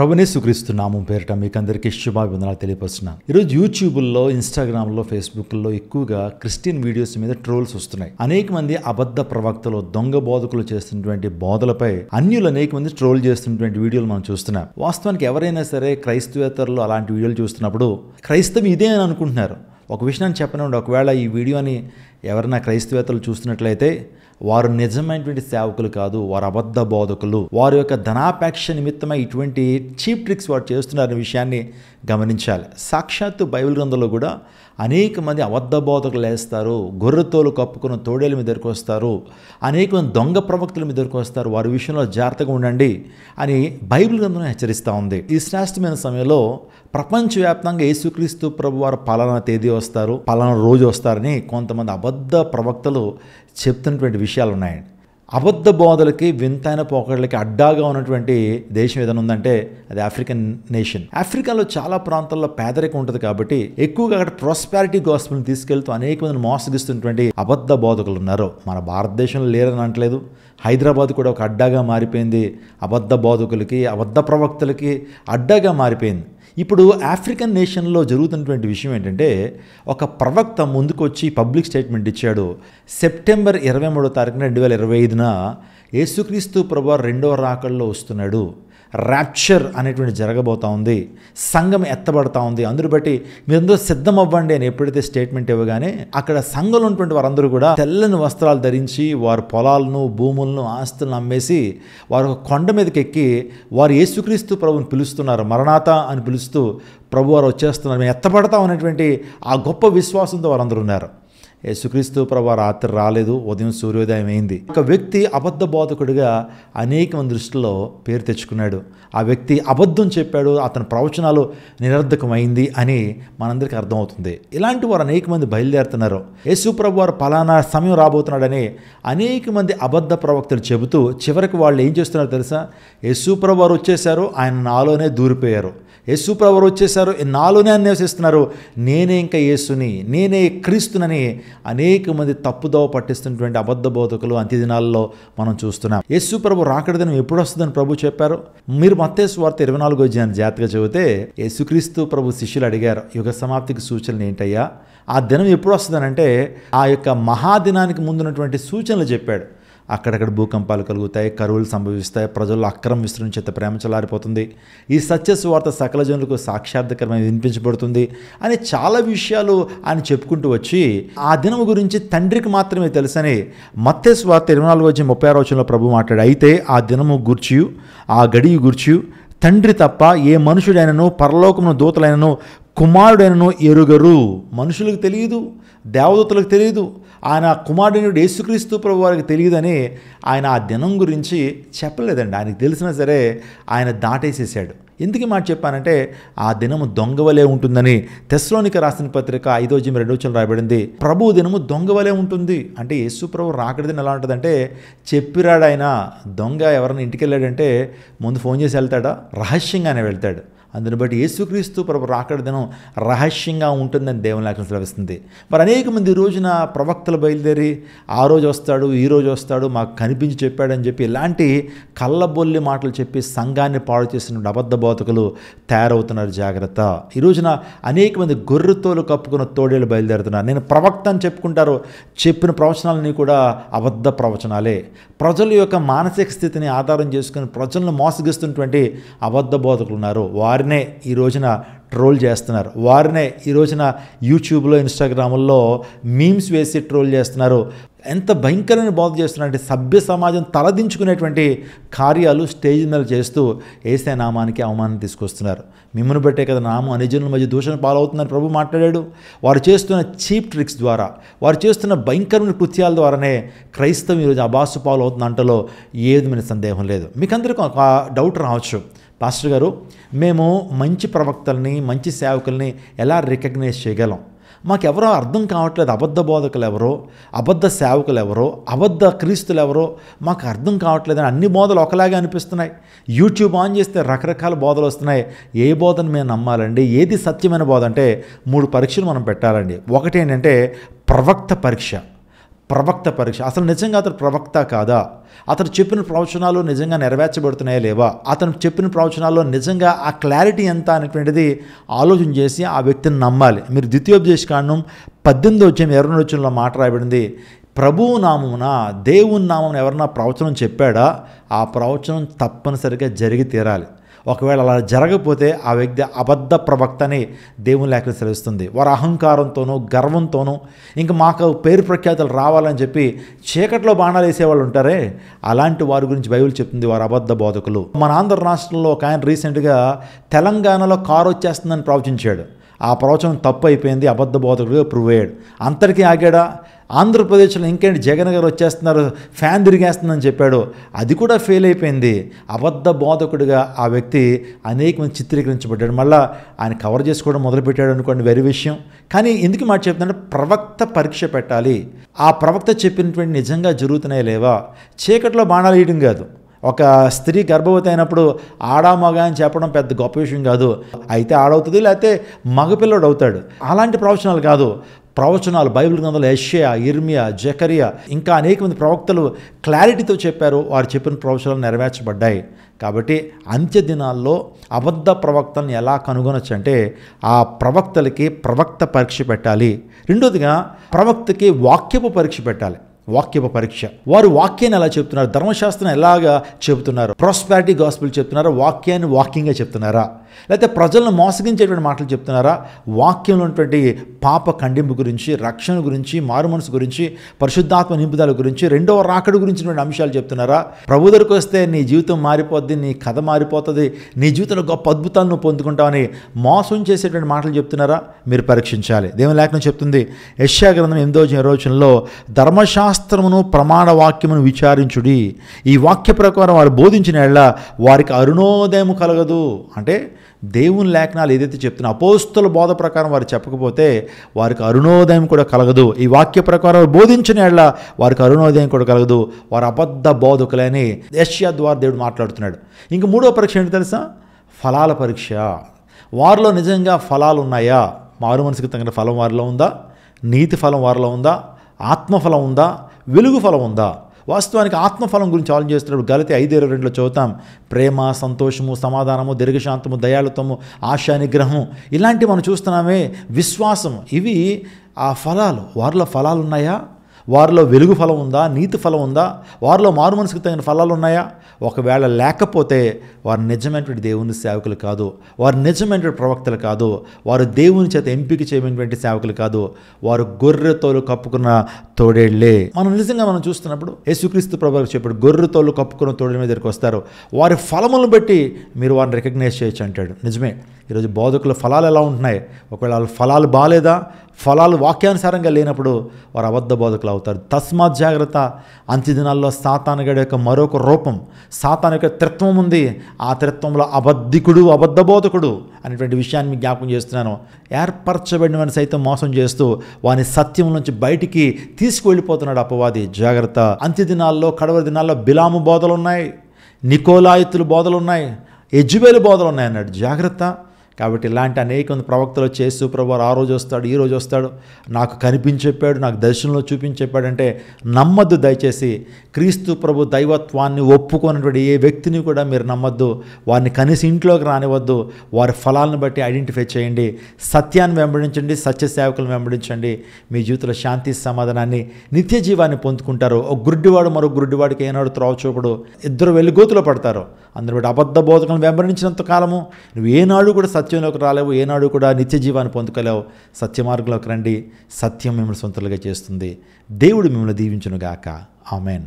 ప్రభునేసుక్రీస్తు నామం పేరిట మీకు అందరికీ శుభాభివందనాలు తెలియపరుస్తున్నాను. ఈరోజు యూట్యూబ్లో, ఇన్స్టాగ్రామ్లో, ఫేస్బుక్లో ఎక్కువగా క్రిస్టియన్ వీడియోస్ మీద ట్రోల్స్ వస్తున్నాయి. అనేక మంది అబద్ధ ప్రవక్తలు, దొంగ బోధకులు చేస్తున్నటువంటి బోధలపై అన్యులు అనేక మంది ట్రోల్ చేస్తున్నటువంటి వీడియోలు మనం చూస్తున్నాం. వాస్తవానికి ఎవరైనా సరే క్రైస్తవేతరులు అలాంటి వీడియోలు చూస్తున్నప్పుడు క్రైస్తవం ఇదే అని అనుకుంటున్నారు. ఒక విషయాన్ని చెప్పనివ్వండి, ఒకవేళ ఈ వీడియోని ఎవరైనా క్రైస్తవేతలు చూస్తున్నట్లయితే వారు నిజమైనటువంటి సేవకులు కాదు, వారు అబద్ధ బోధకులు. వారి యొక్క ధనాపేక్ష నిమిత్తమై ఇటువంటి చీప్ ట్రిక్స్ వారు చేస్తున్నారనే విషయాన్ని గమనించాలి. సాక్షాత్తు బైబిల్ గ్రంథంలో కూడా అనేక మంది అబద్ధ బోధకులు వేస్తారు, గొర్రెతోలు కప్పుకున్న తోడేల మీద దగ్గరకు వస్తారు, అనేక మంది దొంగ ప్రవక్తల మీద దగ్గరకు వస్తారు, వారి విషయంలో జాగ్రత్తగా ఉండండి అని బైబిల్ గ్రంథం హెచ్చరిస్తూ ఉంది. ఈ శ్రేష్టమైన సమయంలో ప్రపంచవ్యాప్తంగా యేసుక్రీస్తు ప్రభు వారు పలానా తేదీ వస్తారు, పలానా రోజు వస్తారని కొంతమంది అబద్ధ ప్రవక్తలు చెప్తున్నటువంటి విషయాలు ఉన్నాయండి. అబద్ధ బోధలకి, వింతైన పోకడలకి అడ్డాగా ఉన్నటువంటి దేశం ఏదైనా ఉందంటే అది ఆఫ్రికన్ నేషన్. ఆఫ్రికాలో చాలా ప్రాంతాల్లో పేదరికం ఉంటుంది కాబట్టి ఎక్కువగా అక్కడ ప్రాస్పారిటీ గాస్పెల్ని తీసుకెళ్తూ అనేక మందిని మోసగిస్తున్నటువంటి అబద్ధ బోధకులు ఉన్నారు. మన భారతదేశంలో లేరని అనట్లేదు, హైదరాబాద్ కూడా ఒక అడ్డాగా మారిపోయింది. అబద్ధ బోధకులకి, అబద్ధ ప్రవక్తలకి అడ్డాగా మారిపోయింది. ఇప్పుడు ఆఫ్రికన్ నేషన్లో జరుగుతున్నటువంటి విషయం ఏంటంటే, ఒక ప్రవక్త ముందుకు వచ్చి పబ్లిక్ స్టేట్మెంట్ ఇచ్చాడు. సెప్టెంబర్ 23వ తారీఖున 2025న యేసుక్రీస్తు ప్రభువు రెండవ రాకడలో వస్తున్నాడు, ర్యాప్చర్ అనేటువంటి జరగబోతా ఉంది, సంఘం ఎత్తబడతా ఉంది, అందరూ బట్టి మీరందరూ సిద్ధం అవ్వండి అని ఎప్పుడైతే స్టేట్మెంట్ ఇవ్వగానే అక్కడ సంఘంలో ఉన్నటువంటి వారందరూ కూడా తెల్లని వస్త్రాలు ధరించి వారు పొలాలను, భూములను, ఆస్తులను అమ్మేసి వారు ఒక కొండ మీదకి ఎక్కి వారు యేసుక్రీస్తు ప్రభువుని పిలుస్తున్నారు, మరణాత అని పిలుస్తూ ప్రభు వారు వచ్చేస్తున్నారు, మేము ఎత్తబడతాం అనేటువంటి ఆ గొప్ప విశ్వాసంతో వారందరూ ఉన్నారు. యేసుక్రీస్తు ప్రభు రాత్రి రాలేదు, ఉదయం సూర్యోదయం అయింది. ఒక వ్యక్తి అబద్ధ బోధకుడిగా అనేక మంది దృష్టిలో పేరు తెచ్చుకున్నాడు. ఆ వ్యక్తి అబద్ధం చెప్పాడు, అతని ప్రవచనాలు నిరర్ధకమైంది అని మనందరికీ అర్థమవుతుంది. ఇలాంటి వారు అనేక మంది బయలుదేరుతున్నారు. యేసు ప్రభు వారు పలానా సమయం రాబోతున్నాడని అనేక మంది అబద్ధ ప్రవక్తలు చెబుతూ చివరికి వాళ్ళు ఏం చేస్తున్నారో తెలుసా? యేసు ప్రభు వారు వచ్చేసారు, ఆయన నాలోనే దూరిపోయారు. యేసు ప్రభు వారు వచ్చేసారు, నాలోనే అన్వేషిస్తున్నారు, నేనే ఇంకా యేసుని, నేనే క్రీస్తునని అనేక మంది తప్పుదోవ పట్టిస్తున్నటువంటి అబద్ధ బోధకులు అంత్య దినాల్లో మనం చూస్తున్నాం. యేసు ప్రభు రాకడ దినం ఎప్పుడు వస్తుందని ప్రభు చెప్పారు. మీరు మత్తయి సువార్త 24వ అధ్యాయాన్ని జాగ్రత్తగా చదివితే యేసుక్రీస్తు ప్రభు శిష్యులు అడిగారు, యుగ సమాప్తికి సూచనలు ఏంటయ్యా, ఆ దినం ఎప్పుడు వస్తుందనంటే ఆ యొక్క మహాదినానికి ముందున్నటువంటి సూచనలు చెప్పాడు. అక్కడక్కడ భూకంపాలు కలుగుతాయి, కరువులు సంభవిస్తాయి, ప్రజల్లో అక్రమం విస్తరించేత ప్రేమ చల్లారిపోతుంది, ఈ సత్య సువార్త సకల జనులకు సాక్షాత్కరమైన వినిపించబడుతుంది అని చాలా విషయాలు ఆయన చెప్పుకుంటూ వచ్చి ఆ దినం గురించి తండ్రికి మాత్రమే తెలుసని మత్తయి సువార్త 24:36 ప్రభు మాట్లాడు. అయితే ఆ దినము గూర్చియు ఆ గడియ గూర్చియు తండ్రి తప్ప ఏ మనుషుడైనను, పరలోకమున దూతలైనను, కుమారుడైనను ఎరుగరు. మనుషులకు తెలియదు, దేవదూతలకు తెలియదు, ఆయన కుమారుడు యేసుక్రీస్తు ప్రభు వారికి తెలియదని ఆయన ఆ దినం గురించి చెప్పలేదండి. ఆయనకు తెలిసినా సరే ఆయన దాటేసేసాడు. ఎందుకు మాట చెప్పానంటే ఆ దినము దొంగవలే ఉంటుందని తెస్సలోనిక రాసిన పత్రిక 5:2 రాయబడింది. ప్రభు దినము దొంగవలే ఉంటుంది అంటే యేసు ప్రభు రాకడ దినం ఎలా ఉంటుందంటే చెప్పిరాడు ఆయన. దొంగ ఎవరైనా ఇంటికి వెళ్ళాడంటే ముందు ఫోన్ చేసి వెళ్తాడా? రహస్యంగానే వెళ్తాడు. అందుని బట్టి యేసుక్రీస్తు ప్రభు రాకడ దినం రహస్యంగా ఉంటుందని దేవుని లేఖనం సెలవిస్తుంది. మరి అనేక మంది ఈ రోజున ప్రవక్తలు బయలుదేరి ఆ రోజు వస్తాడు, ఈ రోజు వస్తాడు, మాకు కనిపించి చెప్పాడని చెప్పి ఇలాంటి కళ్ళబొల్లి మాటలు చెప్పి సంఘాన్ని పాడు చేసిన అబద్ధ బోధకులు తయారవుతున్నారు. జాగ్రత్త. ఈ రోజున అనేక మంది గొర్రెతోలు కప్పుకున్న తోడేళ్ళు బయలుదేరుతున్నారు. నేను ప్రవక్త అని చెప్పుకుంటారు, చెప్పిన ప్రవచనాలని కూడా అబద్ధ ప్రవచనాలే. ప్రజల యొక్క మానసిక స్థితిని ఆధారం చేసుకుని ప్రజలను మోసగిస్తున్నటువంటి అబద్ధ బోధకులు ఉన్నారు. వారినే ఈ రోజున ట్రోల్ చేస్తున్నారు. వారినే ఈ రోజున యూట్యూబ్లో, ఇన్స్టాగ్రాముల్లో మీమ్స్ వేసి ట్రోల్ చేస్తున్నారు. ఎంత భయంకరమైన బోధ చేస్తున్నారంటే సభ్య సమాజం తలదించుకునేటువంటి కార్యాలు స్టేజ్ మీద చేస్తూ యేసయ్య నామానికి అవమానం తీసుకొస్తున్నారు. మిమ్మల్ని బట్టే కదా నామం అన్యజనుల మధ్య దూషణ పాలవుతుందని ప్రభు మాట్లాడాడు. వారు చేస్తున్న చీప్ ట్రిక్స్ ద్వారా, వారు చేస్తున్న భయంకరమైన కృత్యాల ద్వారానే క్రైస్తవం ఈరోజు అబాసు పాలు అవుతుంది అంటలో ఏ విధమైన సందేహం లేదు. మీకు అందరికీ ఒక డౌట్ రావచ్చు, పాస్టర్ గారు మేము మంచి ప్రవక్తల్ని, మంచి సేవకుల్ని ఎలా రికగ్నైజ్ చేయగలం? మాకెవరో అర్థం కావట్లేదు. అబద్ధ బోధకులు ఎవరో, అబద్ధ సేవకులు ఎవరో, అబద్ధ క్రీస్తులు ఎవరో మాకు అర్థం కావట్లేదని అన్ని బోధలు ఒకలాగే అనిపిస్తున్నాయి. యూట్యూబ్ ఆన్ చేస్తే రకరకాల బోధలు వస్తున్నాయి. ఏ బోధను మేము నమ్మాలండి? ఏది సత్యమైన బోధ అంటే 3 పరీక్షలు మనం పెట్టాలండి. ఒకటి ఏంటంటే ప్రవక్త పరీక్ష. ప్రవక్త పరీక్ష. అసలు నిజంగా అతను ప్రవక్త కాదా? అతను చెప్పిన ప్రవచనాలు నిజంగా నెరవేర్చబడుతున్నాయా లేవా? అతను చెప్పిన ప్రవచనాల్లో నిజంగా ఆ క్లారిటీ ఎంత అనేటువంటిది ఆలోచన చేసి ఆ వ్యక్తిని నమ్మాలి. మీరు ద్వితీయోపదేశకాండం 18:22 మాట రాయబడింది, ప్రభువు నామమున దేవుని నామమున ఎవరన్నా ప్రవచనం చెప్పాడా ఆ ప్రవచనం తప్పనిసరిగా జరిగి తీరాలి. ఒకవేళ అలా జరగకపోతే ఆ వ్యక్తి అబద్ధ ప్రవక్త అని దేవుని లేఖలు సెలవిస్తుంది. వారు అహంకారంతోనూ గర్వంతోనూ ఇంకా మాకు పేరు ప్రఖ్యాతులు రావాలని చెప్పి చీకట్లో బాణాలు వేసేవాళ్ళు ఉంటారే, అలాంటి వారి గురించి బైబిల్ చెప్తుంది, వారు అబద్ధ బోధకులు. మన ఆంధ్ర రాష్ట్రంలో ఒక ఆయన రీసెంట్గా తెలంగాణలో కారు వచ్చేస్తుందని ప్రవచించాడు. ఆ ప్రవచనం తప్పు అయిపోయింది, అబద్ధ బోధకుడిగా ప్రూవ్ అయ్యాడు. అంతటికీ ఆగాడా? ఆంధ్రప్రదేశ్లో ఇంకేంటి జగన్ గారు వచ్చేస్తున్నారు, ఫ్యాన్ తిరిగేస్తుందని చెప్పాడు, అది కూడా ఫెయిల్ అయిపోయింది. అబద్ధ బోధకుడిగా ఆ వ్యక్తి అనేక మంది చిత్రీకరించబడ్డాడు. మళ్ళీ ఆయన కవర్ చేసుకోవడం మొదలుపెట్టాడు అనుకోండి, వేరే విషయం. కానీ ఎందుకు మాట చెప్తుందంటే ప్రవక్త పరీక్ష పెట్టాలి. ఆ ప్రవక్త చెప్పినటువంటి నిజంగా జరుగుతున్నాయా లేవా? చీకట్లో బాణాలు వేయడం కాదు. ఒక స్త్రీ గర్భవతి అయినప్పుడు ఆడా మగ అని చెప్పడం పెద్ద గొప్ప విషయం కాదు. అయితే ఆడవుతుంది, లేకపోతే మగపిల్లడు అవుతాడు. అలాంటి ప్రవచనాలు కాదు. ప్రవచనాలు బైబిల్ గ్రంథంలో యెషయా, ఇర్మియా, జకరియా ఇంకా అనేక మంది ప్రవక్తలు క్లారిటీతో చెప్పారు. వారు చెప్పిన ప్రవచనాలు నెరవేర్చబడ్డాయి. కాబట్టి అంత్య దినాల్లో అబద్ధ ప్రవక్తలను ఎలా కనుగొనొచ్చు అంటే ఆ ప్రవక్తలకి ప్రవక్త పరీక్ష పెట్టాలి. రెండోదిగా ప్రవక్తకి వాక్యపు పరీక్ష పెట్టాలి. వాక్యపు పరీక్ష. వారు వాక్యాన్ని ఎలా చెప్తున్నారు, ధర్మశాస్త్రం ఎలాగా చెబుతున్నారు, ప్రాస్పెరిటీ గాస్పెల్ చెప్తున్నారా, వాక్యాన్ని వాక్యంగా చెప్తున్నారా, లేకపోతే ప్రజలను మోసగించేటువంటి మాటలు చెప్తున్నారా, వాక్యంలో ఉన్నటువంటి పాప ఖండింపు గురించి, రక్షణ గురించి, మారు మనసు గురించి, పరిశుద్ధాత్మ నింపుదల గురించి, రెండవ రాకడ గురించినటువంటి అంశాలు చెప్తున్నారా? ప్రభు దగ్గరకు వస్తే నీ జీవితం మారిపోద్ది, నీ కథ మారిపోతుంది, నీ జీవితంలో గొప్ప అద్భుతాలను పొందుకుంటామని మోసం చేసేటువంటి మాటలు చెప్తున్నారా? మీరు పరీక్షించాలి. దేవుని లేఖనం చెప్తుంది యెషయా గ్రంథం 8:20 ధర్మశాస్త్రమును ప్రమాణ వాక్యమును విచారించుడి, ఈ వాక్య ప్రకారం వారు బోధించిన యెడల వారికి అరుణోదయము కలగదు. అంటే దేవుని లేఖనాలు ఏదైతే చెప్తున్నా అపోస్తల బోధ ప్రకారం వారు చెప్పకపోతే వారికి అరుణోదయం కూడా కలగదు. ఈ వాక్య ప్రకారం బోధించిన యెడల వారికి అరుణోదయం కూడా కలగదు, వారు అబద్ధ బోధకులని యెషయా ద్వారా దేవుడు మాట్లాడుతున్నాడు. ఇంక మూడో పరీక్ష ఏంటి తెలుసా? ఫలాల పరీక్ష. వారిలో నిజంగా ఫలాలు ఉన్నాయా? మారు మనసుకు తగిన ఫలం వారిలో ఉందా? నీతి ఫలం వారిలో ఉందా? ఆత్మఫలం ఉందా? వెలుగు ఫలం ఉందా? వాస్తవానికి ఆత్మఫలం గురించి ఆలోచన చేస్తున్నప్పుడు గలతీ 5:22 చదువుతాం, ప్రేమ, సంతోషము, సమాధానము, దీర్ఘశాంతము, దయాళుత్వము, ఆశా నిగ్రహం, ఇలాంటివి మనం చూస్తున్నామే. విశ్వాసం, ఇవి ఆ ఫలాలు. వారిలో ఫలాలు ఉన్నాయా? వారిలో వెలుగు ఫలం ఉందా? నీతి ఫలం ఉందా? వారిలో మారు మనసుకు తగిన ఫలాలు ఉన్నాయా? ఒకవేళ లేకపోతే వారు నిజమైనటువంటి దేవుని సేవకులు కాదు, వారు నిజమైనటువంటి ప్రవక్తలు కాదు, వారు దేవుని చేత ఎంపిక చేయమైనటువంటి సేవకులు కాదు, వారు గొర్రె తోలు కప్పుకున్న తోడేళ్లే. మనం చూస్తున్నప్పుడు యేసుక్రీస్తు ప్రభువు చెప్పాడు, గొర్రె తోలు కప్పుకున్న తోడేళ్ళ మీద దగ్గరికి వస్తారు, వారి ఫలములను బట్టి మీరు వారిని రికగ్నైజ్ చేయొచ్చు అంటాడు. నిజమే. ఈరోజు బోధకుల ఫలాలు ఎలా ఉంటున్నాయి? ఒకవేళ వాళ్ళ ఫలాలు బాగాలేదా, ఫలాలు వాక్యానుసారంగా లేనప్పుడు వారు అబద్ధ బోధకులు అవుతారు. తస్మాత్ జాగ్రత్త. అంత్యదినాల్లో సాతానుగాడి యొక్క మరొక రూపం, సాతాను యొక్క త్రిత్వం ఉంది. ఆ త్రిత్వంలో అబద్ధికుడు, అబద్ధ బోధకుడు అనేటువంటి విషయాన్ని మీకు జ్ఞాపకం చేస్తున్నాను. ఏర్పరచబడిన వాడిని సైతం మోసం చేస్తూ వాని సత్యం నుంచి బయటికి తీసుకువెళ్ళిపోతున్నాడు అపవాది. జాగ్రత్త. అంత్యదినాల్లో, కడవరి దినాల్లో బిలాము బోధలు ఉన్నాయి, నికోలాయితులు బోధలు ఉన్నాయి, యెజబెలు బోధలు ఉన్నాయి అన్నాడు. జాగ్రత్త. కాబట్టి ఇలాంటి అనేక మంది ప్రవక్తలు యేసు ప్రభువు ఆ రోజు వస్తాడు, ఈ రోజు వస్తాడు, నాకు కనిపించి చెప్పాడు, నాకు దర్శనంలో చూపించి చెప్పాడంటే నమ్మద్దు. దయచేసి క్రీస్తు ప్రభు దైవత్వాన్ని ఒప్పుకున్నటువంటి ఏ వ్యక్తిని కూడా మీరు నమ్మద్దు. వారిని కనీసం ఇంట్లోకి రానివద్దు. వారి ఫలాలను బట్టి ఐడెంటిఫై చేయండి. సత్యాన్ని వెంబడించండి, సత్య సేవకులను వెంబడించండి. మీ జీవితంలో శాంతి, సమాధానాన్ని, నిత్య జీవాన్ని పొందుకుంటారు. ఒక గుడ్డివాడు మరో గుడ్డివాడికి ఏనాడు త్రోవ చూపడు. ఇద్దరు వెలుగోతులో పడతారు. అందరూ బట్టి అబద్ధ బోధకులను వెంబడించినంత కాలము నువ్వు ఏనాడు కూడా సత్యంలోకి రాలేవు, ఏనాడు కూడా నిత్య జీవాన్ని పొందుకోలేవు. సత్య మార్గంలోకి రండి. సత్యం మిమ్మల్ని సొంతలుగా చేస్తుంది. దేవుడు మిమ్మల్ని దీవించునుగాక. ఆమెన్.